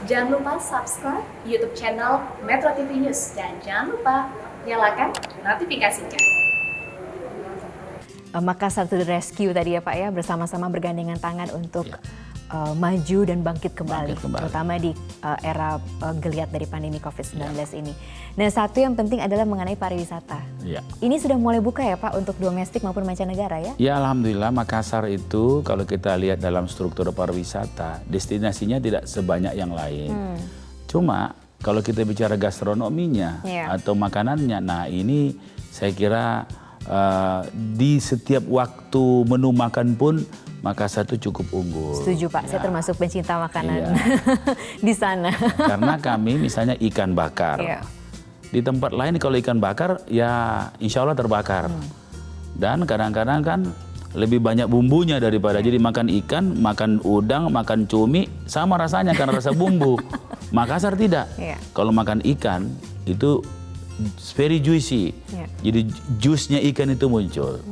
Jangan lupa subscribe YouTube channel Metro TV News dan jangan lupa nyalakan notifikasinya. Makassar to the rescue tadi ya Pak ya, bersama-sama bergandengan tangan untuk maju dan bangkit kembali. Terutama di era geliat dari pandemi COVID-19 ini. Dan satu yang penting adalah mengenai pariwisata. Ya. Ini sudah mulai buka ya Pak untuk domestik maupun mancanegara ya? Ya alhamdulillah Makassar itu kalau kita lihat dalam struktur pariwisata, destinasinya tidak sebanyak yang lain. Cuma kalau kita bicara gastronominya atau makanannya, nah ini saya kira di setiap waktu menu makan pun Makassar itu cukup unggul. Setuju Pak, saya termasuk pencinta makanan di sana. Karena kami misalnya ikan bakar. Di tempat lain kalau ikan bakar ya insya Allah terbakar. Dan kadang-kadang kan lebih banyak bumbunya daripada jadi makan ikan, makan udang, makan cumi sama rasanya karena rasa bumbu. Makassar tidak. Kalau makan ikan itu very juicy. Jadi jusnya ikan itu muncul.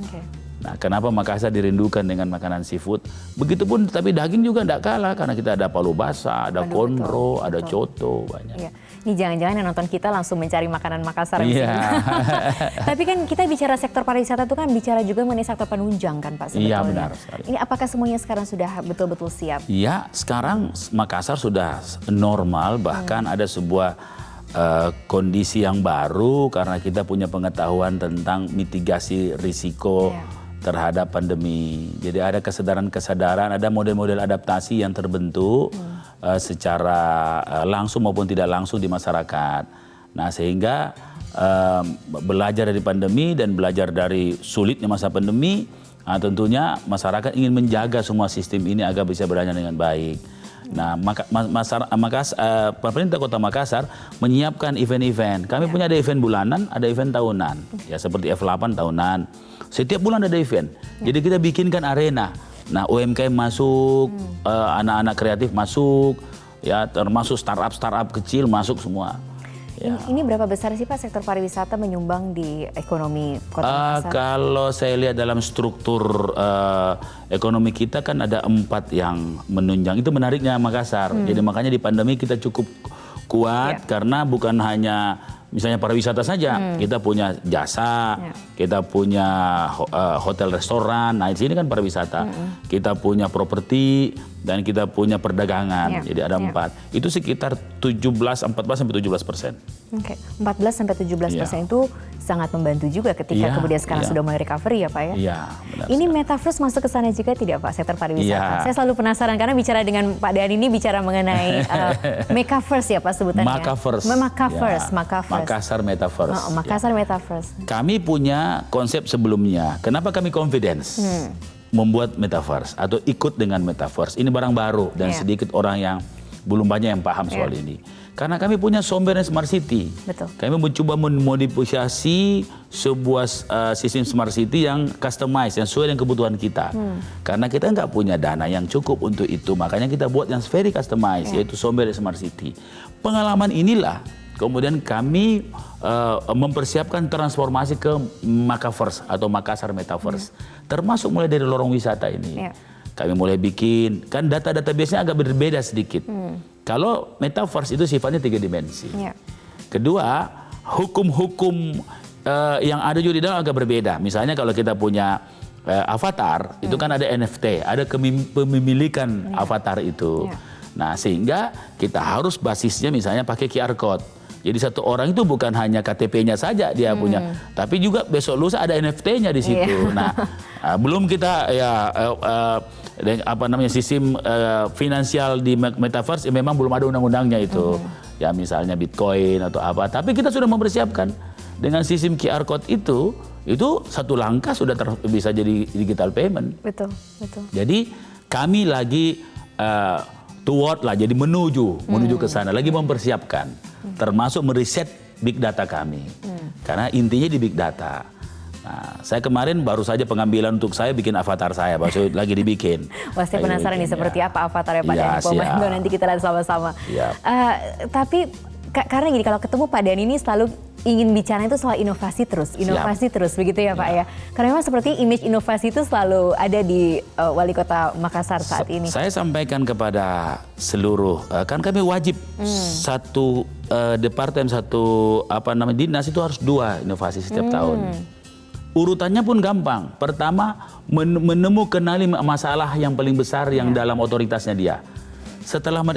Nah, kenapa Makassar dirindukan dengan makanan seafood? Begitupun tapi daging juga tidak kalah karena kita ada palu basah, ada konro, ada coto, banyak. Ini jangan-jangan yang nonton kita langsung mencari makanan Makassar. Tapi kan kita bicara sektor pariwisata itu kan bicara juga mengenai sektor penunjang kan Pak sebetulnya. Iya benar sekali. Ini apakah semuanya sekarang sudah betul-betul siap? Iya, sekarang Makassar sudah normal, bahkan ada sebuah kondisi yang baru karena kita punya pengetahuan tentang mitigasi risiko terhadap pandemi. Jadi ada kesadaran-kesadaran, ada model-model adaptasi yang terbentuk secara langsung maupun tidak langsung di masyarakat. Nah sehingga belajar dari pandemi dan belajar dari sulitnya masa pandemi, tentunya masyarakat ingin menjaga semua sistem ini agar bisa berjalan dengan baik. Nah, pemerintah Kota Makassar menyiapkan event-event. Kami punya ada event bulanan, ada event tahunan. Ya seperti F8 tahunan. Setiap bulan ada event. Jadi kita bikinkan arena. Nah, UMKM masuk, anak-anak kreatif masuk, ya termasuk startup kecil masuk semua. Ya. Ini berapa besar sih Pak sektor pariwisata menyumbang di ekonomi Kota Makassar? Kalau saya lihat dalam struktur ekonomi kita kan ada 4 yang menunjang. Itu menariknya Makassar. Jadi makanya di pandemi kita cukup kuat karena bukan hanya misalnya pariwisata saja. Kita punya jasa, kita punya hotel restoran. Nah di sini kan pariwisata. Kita punya properti dan kita punya perdagangan. Jadi ada 4. Itu sekitar 14 sampai 17%. Oke, 14 sampai 17% itu sangat membantu juga ketika kemudian sekarang sudah mulai recovery ya Pak ya. Iya, benar. Ini metaverse masuk ke sana juga tidak Pak sektor pariwisata? Saya selalu penasaran karena bicara dengan Pak Dean ini bicara mengenai Makaverse ya Pak sebutannya. Makaverse. Makassar Metaverse. Makassar Metaverse. Kami punya konsep sebelumnya. Kenapa kami confidence membuat Metaverse atau ikut dengan Metaverse? Ini barang baru dan sedikit orang yang belum banyak yang paham soal ini. Karena kami punya Sombernya Smart City. Kami mencoba memodifikasi sebuah sistem Smart City yang customized, yang sesuai dengan kebutuhan kita. Karena kita nggak punya dana yang cukup untuk itu, makanya kita buat yang very customized, yaitu Sombernya Smart City. Pengalaman inilah kemudian kami mempersiapkan transformasi ke Makaverse atau Makassar Metaverse. Termasuk mulai dari lorong wisata ini. Kami mulai bikin, kan data-data biasanya agak berbeda sedikit. Kalau Metaverse itu sifatnya 3 dimensi. Kedua, hukum-hukum yang ada juga di dalam agak berbeda. Misalnya kalau kita punya avatar, itu kan ada NFT, ada kepemilikan avatar itu. Nah sehingga kita harus basisnya misalnya pakai QR Code. Jadi satu orang itu bukan hanya KTP-nya saja dia punya, tapi juga besok lusa ada NFT-nya di situ. Nah, belum kita sistem finansial di Metaverse memang belum ada undang-undangnya itu. Ya misalnya Bitcoin atau apa, tapi kita sudah mempersiapkan dengan sistem QR Code itu satu langkah sudah bisa jadi digital payment. Betul. Jadi kami lagi toward lah, jadi menuju ke sana, lagi mempersiapkan, termasuk meriset big data kami, karena intinya di big data. Nah, saya kemarin baru saja pengambilan untuk saya bikin avatar saya, baru lagi dibikin. Wah, saya penasaran nih seperti apa avatarnya Pak Dean. Nanti kita lihat sama-sama. Tapi Karena gini, kalau ketemu Pak Dhani ini selalu ingin bicara itu soal inovasi terus begitu ya Pak ya. Karena memang seperti image inovasi itu selalu ada di Wali Kota Makassar saat ini. Saya sampaikan kepada seluruh, kan kami wajib satu departemen, satu dinas itu harus 2 inovasi setiap tahun. Urutannya pun gampang. Pertama, kenali masalah yang paling besar yang dalam otoritasnya dia.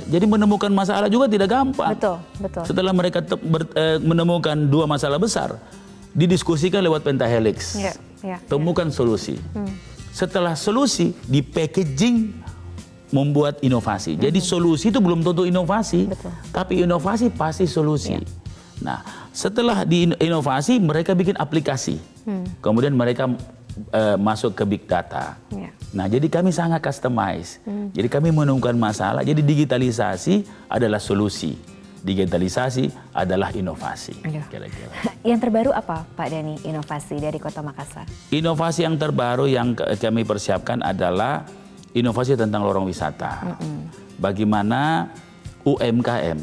Jadi menemukan masalah juga tidak gampang. Betul. Setelah mereka menemukan 2 masalah besar, didiskusikan lewat pentahelix. Temukan solusi. Setelah solusi, di packaging membuat inovasi. Jadi solusi itu belum tentu inovasi, tapi inovasi pasti solusi. Nah, setelah di inovasi, mereka bikin aplikasi. Kemudian mereka masuk ke big data. Nah, jadi kami sangat customize. Jadi kami menemukan masalah. Jadi digitalisasi adalah solusi. Digitalisasi adalah inovasi. Kira-kira. Yang terbaru apa Pak Dhani inovasi dari Kota Makassar? Inovasi yang terbaru yang kami persiapkan adalah inovasi tentang lorong wisata. Bagaimana UMKM.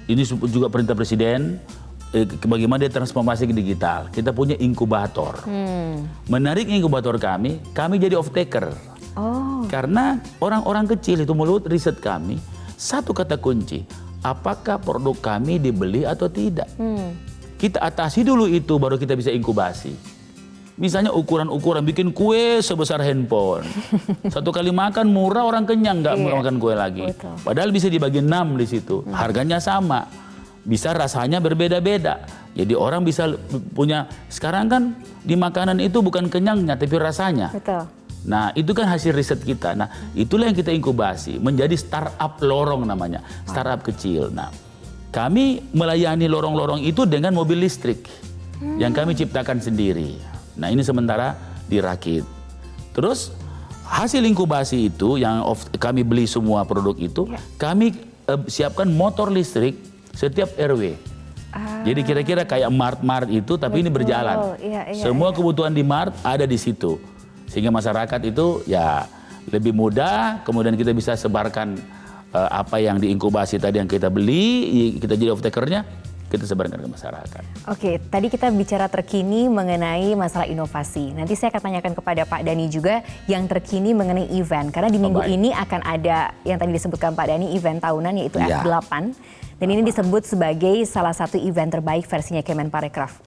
Ini juga perintah Presiden. Bagaimana dia transformasi ke digital. Kita punya inkubator. Menarik inkubator kami jadi off taker. Karena orang-orang kecil itu menurut riset kami, satu kata kunci, apakah produk kami dibeli atau tidak. Kita atasi dulu itu, baru kita bisa inkubasi. Misalnya ukuran-ukuran, bikin kue sebesar handphone. Satu kali makan murah, orang kenyang nggak mau makan kue lagi. Padahal bisa dibagi 6 di situ, harganya sama. Bisa rasanya berbeda-beda. Jadi orang bisa punya, sekarang kan di makanan itu bukan kenyangnya tapi rasanya. Nah, itu kan hasil riset kita. Nah, itulah yang kita inkubasi menjadi startup lorong namanya, startup kecil. Nah, kami melayani lorong-lorong itu dengan mobil listrik yang kami ciptakan sendiri. Nah, ini sementara dirakit. Terus hasil inkubasi itu yang kami beli semua produk itu, kami siapkan motor listrik setiap RW. Jadi kira-kira kayak Mart itu, tapi ini berjalan. Semua kebutuhan di Mart ada di situ. Sehingga masyarakat itu ya lebih mudah, kemudian kita bisa sebarkan apa yang diinkubasi tadi yang kita beli, kita jadi off takernya, kita sebarkan ke masyarakat. Oke, tadi kita bicara terkini mengenai masalah inovasi. Nanti saya akan tanyakan kepada Pak Dhani juga yang terkini mengenai event. Karena di minggu ini akan ada yang tadi disebutkan Pak Dhani, event tahunan yaitu F8. Dan ini disebut sebagai salah satu event terbaik versinya Kemenparekraf.